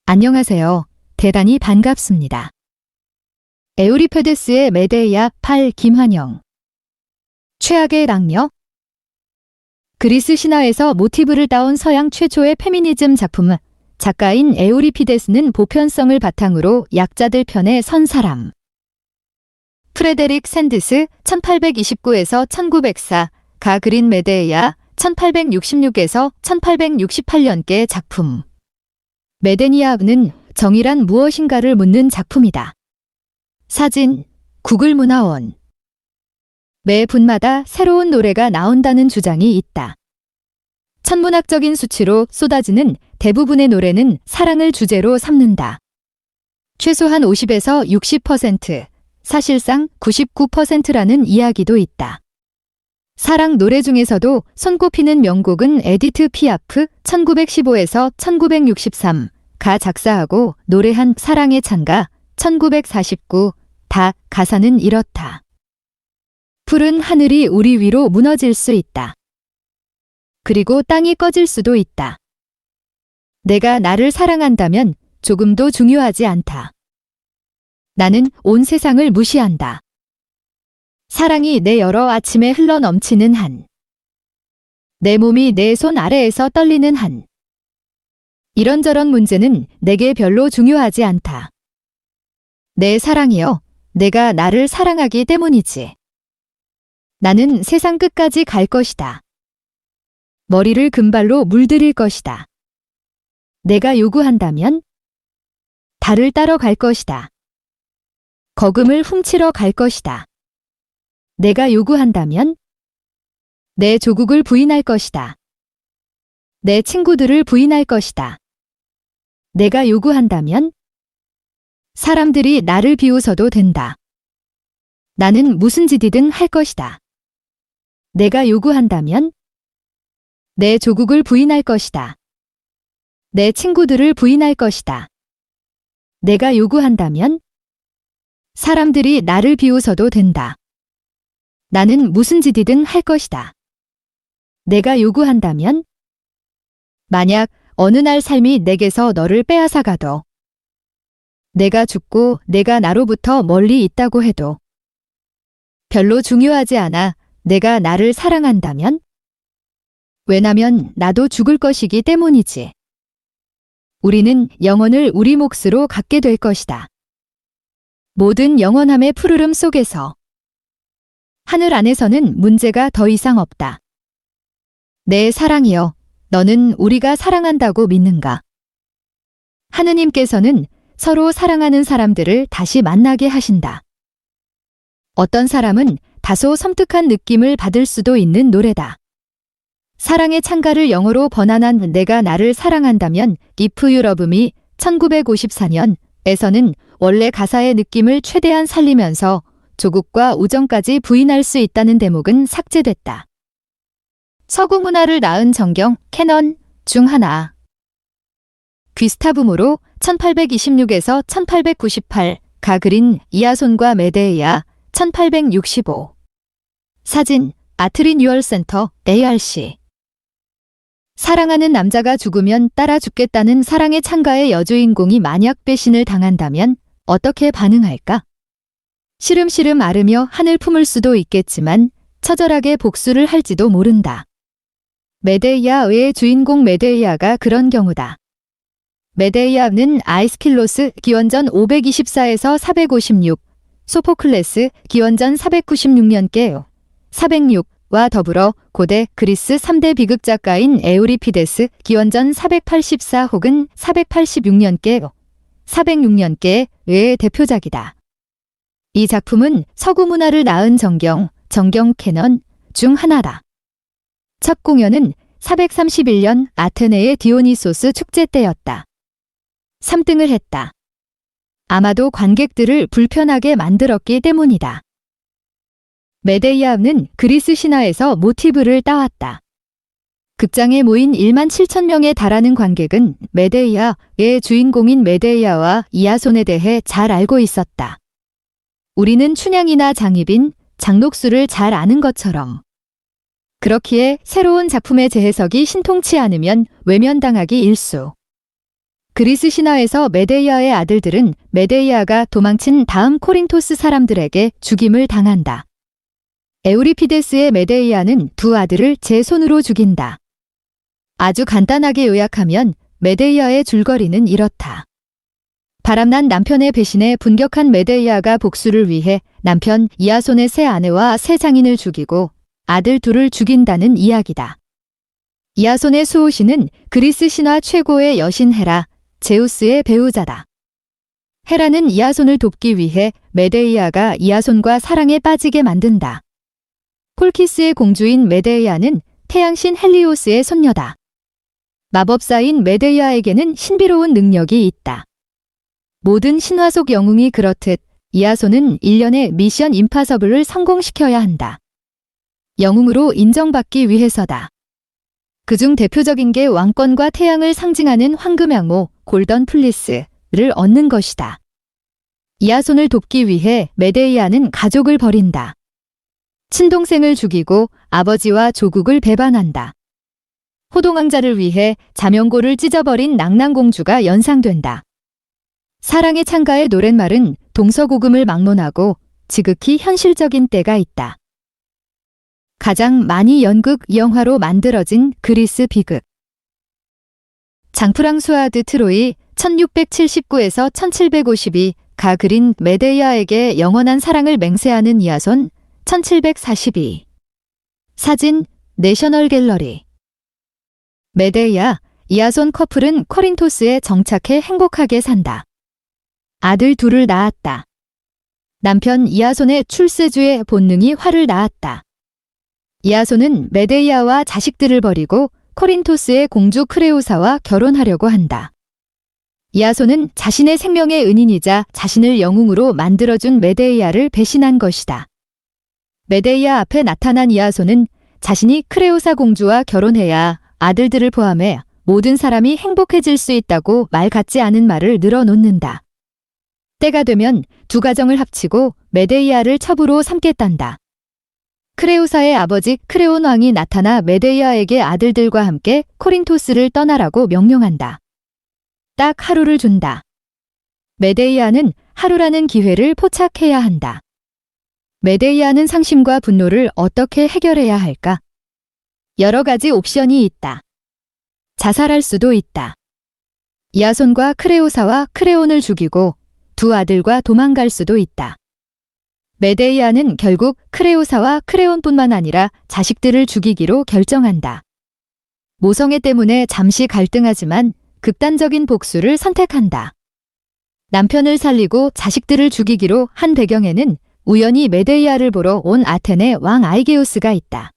안녕하세요. 대단히 반갑습니다. 에우리피데스의 메데이아 8 김환영. 최악의 낭녀? 그리스 신화에서 모티브를 따온 서양 최초의 페미니즘 작품은 작가인 에우리피데스는 보편성을 바탕으로 약자들 편에 선 사람. 프레데릭 샌드스 1829에서 1904가 그린 메데이아 1866에서 1868년께 작품. 메데니아는 정의란 무엇인가를 묻는 작품이다. 사진, 구글 문화원. 매 분마다 새로운 노래가 나온다는 주장이 있다. 천문학적인 수치로 쏟아지는 대부분의 노래는 사랑을 주제로 삼는다. 최소한 50에서 60%, 사실상 99%라는 이야기도 있다. 사랑 노래 중에서도 손꼽히는 명곡은 에디트 피아프 1915에서 1963가 작사하고 노래한 사랑의 찬가 1949. 다 가사는 이렇다. 푸른 하늘이 우리 위로 무너질 수 있다. 그리고 땅이 꺼질 수도 있다. 내가 나를 사랑한다면 조금도 중요하지 않다. 나는 온 세상을 무시한다. 사랑이 내 여러 아침에 흘러 넘치는 한. 내 몸이 내 손 아래에서 떨리는 한. 이런저런 문제는 내게 별로 중요하지 않다. 내 사랑이여, 내가 나를 사랑하기 때문이지. 나는 세상 끝까지 갈 것이다. 머리를 금발로 물들일 것이다. 내가 요구한다면 달을 따러 갈 것이다. 거금을 훔치러 갈 것이다. 내가 요구한다면 내 조국을 부인할 것이다. 내 친구들을 부인할 것이다. 내가 요구한다면 사람들이 나를 비웃어도 된다. 나는 무슨 짓이든 할 것이다. 내가 요구한다면 내 조국을 부인할 것이다. 내 친구들을 부인할 것이다. 내가 요구한다면 사람들이 나를 비웃어도 된다. 나는 무슨 짓이든 할 것이다. 내가 요구한다면 만약 어느 날 삶이 내게서 너를 빼앗아 가도 내가 죽고 내가 나로부터 멀리 있다고 해도 별로 중요하지 않아. 내가 나를 사랑한다면? 왜냐면 나도 죽을 것이기 때문이지. 우리는 영원을 우리 몫으로 갖게 될 것이다. 모든 영원함의 푸르름 속에서 하늘 안에서는 문제가 더 이상 없다. 내 사랑이여, 너는 우리가 사랑한다고 믿는가? 하느님께서는 서로 사랑하는 사람들을 다시 만나게 하신다. 어떤 사람은 다소 섬뜩한 느낌을 받을 수도 있는 노래다. 사랑의 찬가를 영어로 번안한 내가 나를 사랑한다면 If You Love Me 1954년에서는 원래 가사의 느낌을 최대한 살리면서 조국과 우정까지 부인할 수 있다는 대목은 삭제됐다. 서구 문화를 낳은 정경, 캐넌 중 하나. 귀스타브 모로 1826에서 1898가 그린 이아손과 메데이아 1865. 사진, 아트리뉴얼 센터, ARC. 사랑하는 남자가 죽으면 따라 죽겠다는 사랑의 찬가의 여주인공이 만약 배신을 당한다면 어떻게 반응할까? 시름시름 앓으며 한을 품을 수도 있겠지만 처절하게 복수를 할지도 모른다. 메데이아의 주인공 메데이아가 그런 경우다. 메데이아는 아이스킬로스 기원전 524에서 456, 소포클레스 기원전 496년께 406와 더불어 고대 그리스 3대 비극 작가인 에우리피데스 기원전 484 혹은 486년께 406년께의 대표작이다. 이 작품은 서구 문화를 낳은 정경 캐넌 중 하나다. 첫 공연은 431년 아테네의 디오니소스 축제 때였다. 3등을 했다. 아마도 관객들을 불편하게 만들었기 때문이다. 메데이아는 그리스 신화에서 모티브를 따왔다. 극장에 모인 1만 7천 명에 달하는 관객은 메데이아의 주인공인 메데이아와 이아손에 대해 잘 알고 있었다. 우리는 춘향이나 장희빈, 장녹수를 잘 아는 것처럼. 그렇기에 새로운 작품의 재해석이 신통치 않으면 외면당하기 일쑤. 그리스 신화에서 메데이아의 아들들은 메데이아가 도망친 다음 코린토스 사람들에게 죽임을 당한다. 에우리피데스의 메데이아는 두 아들을 제 손으로 죽인다. 아주 간단하게 요약하면 메데이아의 줄거리는 이렇다. 바람난 남편의 배신에 분격한 메데이아가 복수를 위해 남편 이아손의 새 아내와 새 장인을 죽이고 아들 둘을 죽인다는 이야기다. 이아손의 수호신은 그리스 신화 최고의 여신 헤라, 제우스의 배우자다. 헤라는 이아손을 돕기 위해 메데이아가 이아손과 사랑에 빠지게 만든다. 콜키스의 공주인 메데이아는 태양신 헬리오스의 손녀다. 마법사인 메데이아에게는 신비로운 능력이 있다. 모든 신화 속 영웅이 그렇듯 이아손은 1년에 미션 임파서블을 성공시켜야 한다. 영웅으로 인정받기 위해서다. 그중 대표적인 게 왕권과 태양을 상징하는 황금양모 골던 플리스를 얻는 것이다. 이아손을 돕기 위해 메데이아는 가족을 버린다. 친동생을 죽이고 아버지와 조국을 배반한다. 호동왕자를 위해 자명고를 찢어버린 낭낭공주가 연상된다. 사랑의 창가의 노랫말은 동서고금을 막론하고 지극히 현실적인 때가 있다. 가장 많이 연극, 영화로 만들어진 그리스 비극. 장프랑수아 드 트로이 1679에서 1752가 그린 메데이아에게 영원한 사랑을 맹세하는 이아손 1742. 사진 내셔널 갤러리. 메데이아, 이아손 커플은 코린토스에 정착해 행복하게 산다. 아들 둘을 낳았다. 남편 이아손의 출세주의 본능이 화를 낳았다. 이아손은 메데이아와 자식들을 버리고 코린토스의 공주 크레오사와 결혼하려고 한다. 이아손은 자신의 생명의 은인이자 자신을 영웅으로 만들어준 메데이아를 배신한 것이다. 메데이아 앞에 나타난 이아손은 자신이 크레오사 공주와 결혼해야 아들들을 포함해 모든 사람이 행복해질 수 있다고 말 같지 않은 말을 늘어놓는다. 때가 되면 두 가정을 합치고 메데이아를 첩으로 삼겠단다. 크레오사의 아버지 크레온 왕이 나타나 메데이아에게 아들들과 함께 코린토스를 떠나라고 명령한다. 딱 하루를 준다. 메데이아는 하루라는 기회를 포착해야 한다. 메데이아는 상심과 분노를 어떻게 해결해야 할까? 여러 가지 옵션이 있다. 자살할 수도 있다. 이아손과 크레오사와 크레온을 죽이고 두 아들과 도망갈 수도 있다. 메데이아는 결국 크레오사와 크레온뿐만 아니라 자식들을 죽이기로 결정한다. 모성애 때문에 잠시 갈등하지만 극단적인 복수를 선택한다. 남편을 살리고 자식들을 죽이기로 한 배경에는 우연히 메데이아를 보러 온 아테네 왕 아이게우스가 있다.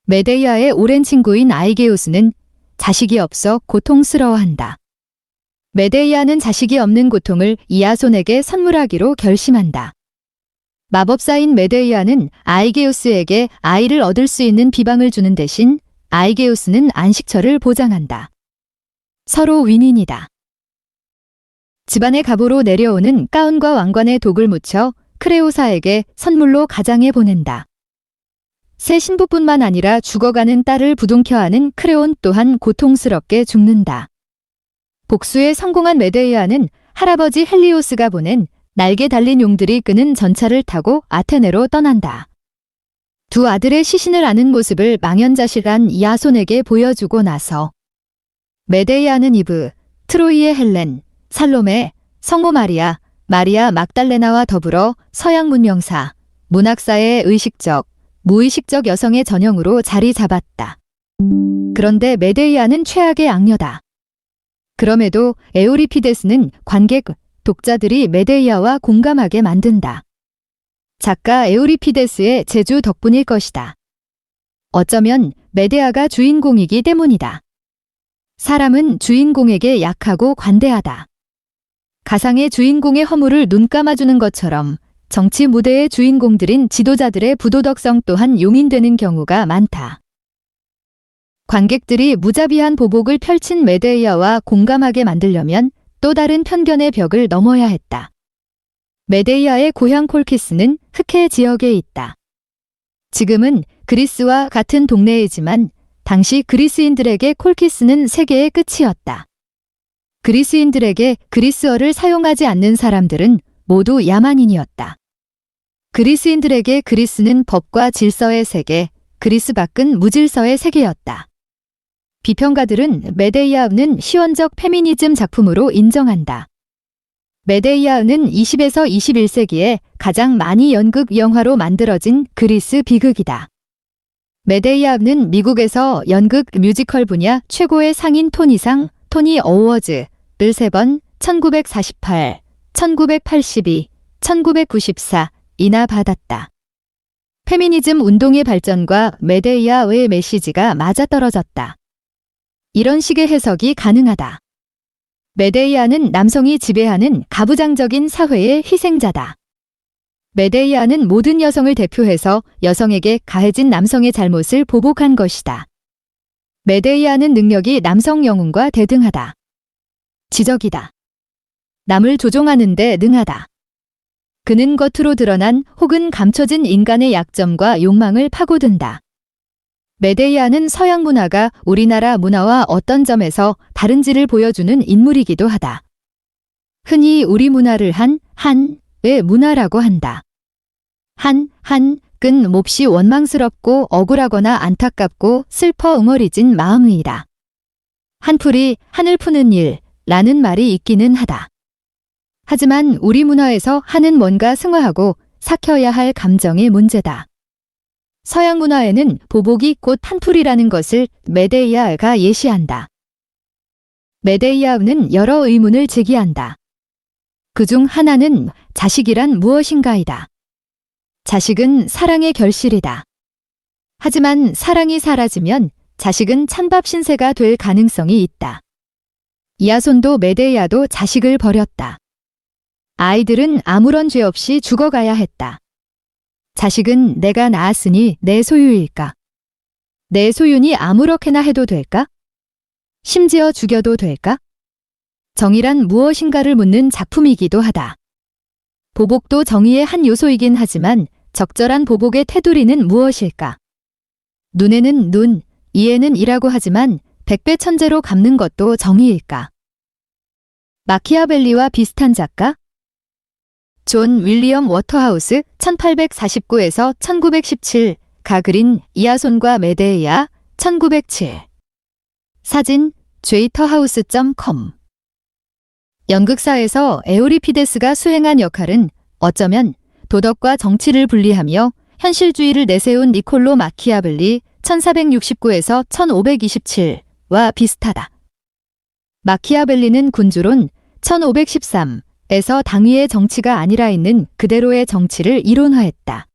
메데이아의 오랜 친구인 아이게우스는 자식이 없어 고통스러워한다. 메데이아는 자식이 없는 고통을 이아손에게 선물하기로 결심한다. 마법사인 메데이아는 아이게우스에게 아이를 얻을 수 있는 비방을 주는 대신 아이게우스는 안식처를 보장한다. 서로 윈윈이다. 집안의 갑오로 내려오는 가운과 왕관에 독을 묻혀 크레오사에게 선물로 가장에 보낸다. 새 신부뿐만 아니라 죽어가는 딸을 부둥켜 안은 크레온 또한 고통스럽게 죽는다. 복수에 성공한 메데이아는 할아버지 헬리오스가 보낸 날개 달린 용들이 끄는 전차를 타고 아테네로 떠난다. 두 아들의 시신을 아는 모습을 망연자실한 이아손에게 보여주고 나서 메데이아는 이브, 트로이의 헬렌, 살로메, 성모 마리아, 마리아 막달레나와 더불어 서양 문명사, 문학사의 의식적, 무의식적 여성의 전형으로 자리 잡았다. 그런데 메데이아는 최악의 악녀다. 그럼에도 에우리피데스는 관객, 독자들이 메데이아와 공감하게 만든다. 작가 에우리피데스의 재주 덕분일 것이다. 어쩌면 메데아가 주인공이기 때문이다. 사람은 주인공에게 약하고 관대하다. 가상의 주인공의 허물을 눈감아주는 것처럼 정치 무대의 주인공들인 지도자들의 부도덕성 또한 용인되는 경우가 많다. 관객들이 무자비한 보복을 펼친 메데이아와 공감하게 만들려면 또 다른 편견의 벽을 넘어야 했다. 메데이아의 고향 콜키스는 흑해 지역에 있다. 지금은 그리스와 같은 동네이지만 당시 그리스인들에게 콜키스는 세계의 끝이었다. 그리스인들에게 그리스어를 사용하지 않는 사람들은 모두 야만인이었다. 그리스인들에게 그리스는 법과 질서의 세계, 그리스 밖은 무질서의 세계였다. 비평가들은 메데이아는 시원적 페미니즘 작품으로 인정한다. 메데이아는 20에서 21세기에 가장 많이 연극 영화로 만들어진 그리스 비극이다. 메데이아는 미국에서 연극 뮤지컬 분야 최고의 상인 토니상, 토니 어워즈를 3번 1948, 1982, 1994이나 받았다. 페미니즘 운동의 발전과 메데이아의 메시지가 맞아떨어졌다. 이런 식의 해석이 가능하다. 메데이아는 남성이 지배하는 가부장적인 사회의 희생자다. 메데이아는 모든 여성을 대표해서 여성에게 가해진 남성의 잘못을 보복한 것이다. 메데이아는 능력이 남성 영웅과 대등하다. 지적이다. 남을 조종하는 데 능하다. 그는 겉으로 드러난 혹은 감춰진 인간의 약점과 욕망을 파고든다. 메데이아는 서양 문화가 우리나라 문화와 어떤 점에서 다른지를 보여주는 인물이기도 하다. 흔히 우리 문화를 한의 문화라고 한다. 한은 몹시 원망스럽고 억울하거나 안타깝고 슬퍼 응어리진 마음의이다. 한풀이 하늘 푸는 일라는 말이 있기는 하다. 하지만 우리 문화에서 한은 뭔가 승화하고 삭혀야 할 감정의 문제다. 서양 문화에는 보복이 곧 한풀이라는 것을 메데이아가 예시한다. 메데이아는 여러 의문을 제기한다. 그중 하나는 자식이란 무엇인가이다. 자식은 사랑의 결실이다. 하지만 사랑이 사라지면 자식은 찬밥 신세가 될 가능성이 있다. 이아손도 메데이아도 자식을 버렸다. 아이들은 아무런 죄 없이 죽어가야 했다. 자식은 내가 낳았으니 내 소유일까? 내 소유니 아무렇게나 해도 될까? 심지어 죽여도 될까? 정의란 무엇인가를 묻는 작품이기도 하다. 보복도 정의의 한 요소이긴 하지만 적절한 보복의 테두리는 무엇일까? 눈에는 눈, 이에는 이라고 하지만 백배천재로 갚는 것도 정의일까? 마키아벨리와 비슷한 작가? 존 윌리엄 워터하우스 1849에서 1917가 그린 이아손과 메데이아 1907 사진 제이터하우스.com 연극사에서 에우리피데스가 수행한 역할은 어쩌면 도덕과 정치를 분리하며 현실주의를 내세운 니콜로 마키아벨리 1469에서 1527와 비슷하다. 마키아벨리는 군주론 1513에서 당위의 정치가 아니라 있는 그대로의 정치를 이론화했다.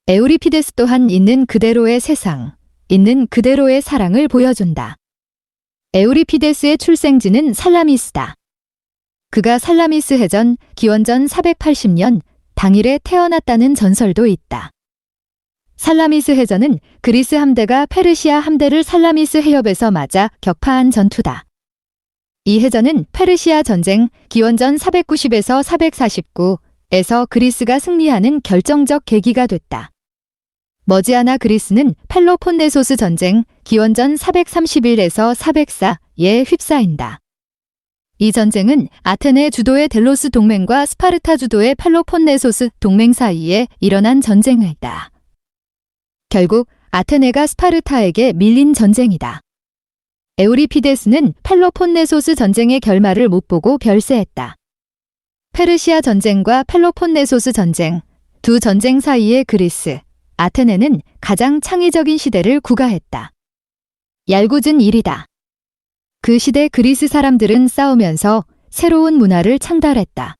에우리피데스 또한 있는 그대로의 세상, 있는 그대로의 사랑을 보여준다. 에우리피데스의 출생지는 살라미스다. 그가 살라미스 해전 기원전 480년 당일에 태어났다는 전설도 있다. 살라미스 해전은 그리스 함대가 페르시아 함대를 살라미스 해협에서 맞아 격파한 전투다. 이 해전은 페르시아 전쟁 기원전 490에서 449에서 그리스가 승리하는 결정적 계기가 됐다. 머지않아 그리스는 펠로폰네소스 전쟁 기원전 431에서 404에 휩싸인다. 이 전쟁은 아테네 주도의 델로스 동맹과 스파르타 주도의 펠로폰네소스 동맹 사이에 일어난 전쟁이다. 결국 아테네가 스파르타에게 밀린 전쟁이다. 에우리피데스는 펠로폰네소스 전쟁의 결말을 못 보고 별세했다. 페르시아 전쟁과 펠로폰네소스 전쟁, 두 전쟁 사이의 그리스, 아테네는 가장 창의적인 시대를 구가했다. 얄궂은 일이다. 그 시대 그리스 사람들은 싸우면서 새로운 문화를 창달했다.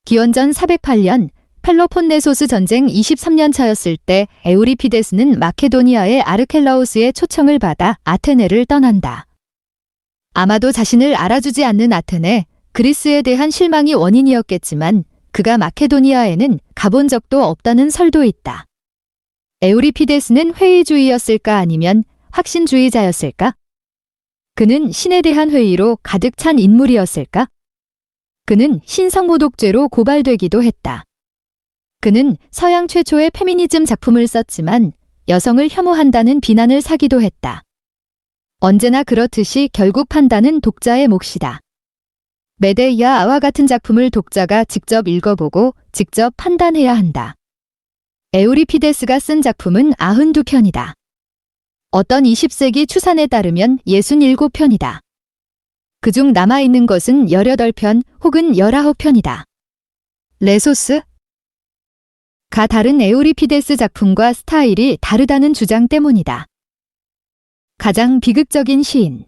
기원전 408년 펠로폰네소스 전쟁 23년 차였을 때 에우리피데스는 마케도니아의 아르켈라우스의 초청을 받아 아테네를 떠난다. 아마도 자신을 알아주지 않는 아테네, 그리스에 대한 실망이 원인이었겠지만 그가 마케도니아에는 가본 적도 없다는 설도 있다. 에우리피데스는 회의주의였을까 아니면 확신주의자였을까? 그는 신에 대한 회의로 가득 찬 인물이었을까? 그는 신성모독죄로 고발되기도 했다. 그는 서양 최초의 페미니즘 작품을 썼지만 여성을 혐오한다는 비난을 사기도 했다. 언제나 그렇듯이 결국 판단은 독자의 몫이다. 메데이아와 같은 작품을 독자가 직접 읽어보고 직접 판단해야 한다. 에우리피데스가 쓴 작품은 92편이다. 어떤 20세기 추산에 따르면 67편이다. 그중 남아있는 것은 18편 혹은 19편이다. 레소스? 가 다른 에우리피데스 작품과 스타일이 다르다는 주장 때문이다. 가장 비극적인 시인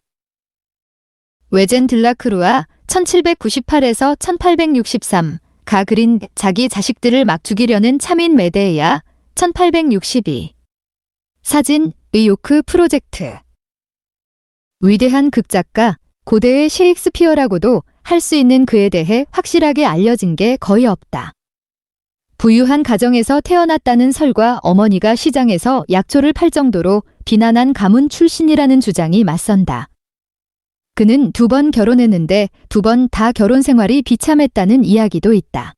외젠 들라크루아 1798에서 1863가 그린 자기 자식들을 막 죽이려는 참인 메데이아 1862 사진 의요크 프로젝트 위대한 극작가 고대의 셰익스피어라고도 할 수 있는 그에 대해 확실하게 알려진 게 거의 없다. 부유한 가정에서 태어났다는 설과 어머니가 시장에서 약초를 팔 정도로 비난한 가문 출신이라는 주장이 맞선다. 그는 2번 결혼했는데 2번 다 결혼 생활이 비참했다는 이야기도 있다.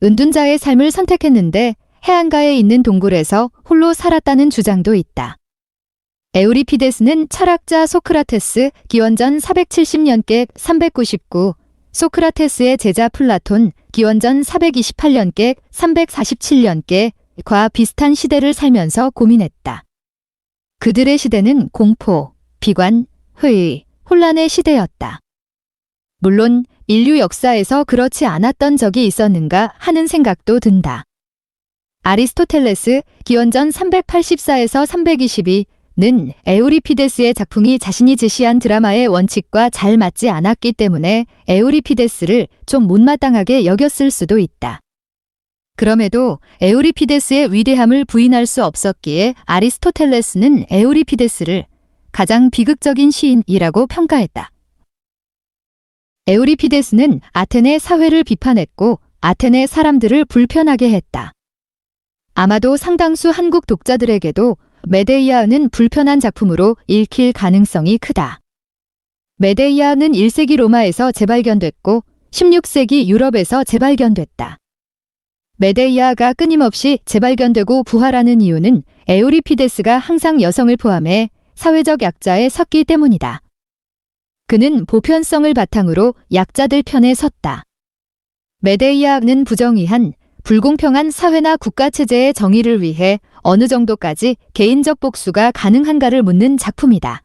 은둔자의 삶을 선택했는데 해안가에 있는 동굴에서 홀로 살았다는 주장도 있다. 에우리피데스는 철학자 소크라테스 기원전 470년께 399, 소크라테스의 제자 플라톤 기원전 428년께 347년께과 비슷한 시대를 살면서 고민했다. 그들의 시대는 공포, 비관, 회의, 혼란의 시대였다. 물론 인류 역사에서 그렇지 않았던 적이 있었는가 하는 생각도 든다. 아리스토텔레스 기원전 384에서 322는 에우리피데스의 작품이 자신이 제시한 드라마의 원칙과 잘 맞지 않았기 때문에 에우리피데스를 좀 못마땅하게 여겼을 수도 있다. 그럼에도 에우리피데스의 위대함을 부인할 수 없었기에 아리스토텔레스는 에우리피데스를 가장 비극적인 시인이라고 평가했다. 에우리피데스는 아테네 사회를 비판했고 아테네 사람들을 불편하게 했다. 아마도 상당수 한국 독자들에게도 메데이아는 불편한 작품으로 읽힐 가능성이 크다. 메데이아는 1세기 로마에서 재발견됐고 16세기 유럽에서 재발견됐다. 메데이아가 끊임없이 재발견되고 부활하는 이유는 에우리피데스가 항상 여성을 포함해 사회적 약자에 섰기 때문이다. 그는 보편성을 바탕으로 약자들 편에 섰다. 메데이아는 부정의한 불공평한 사회나 국가체제의 정의를 위해 어느 정도까지 개인적 복수가 가능한가를 묻는 작품이다.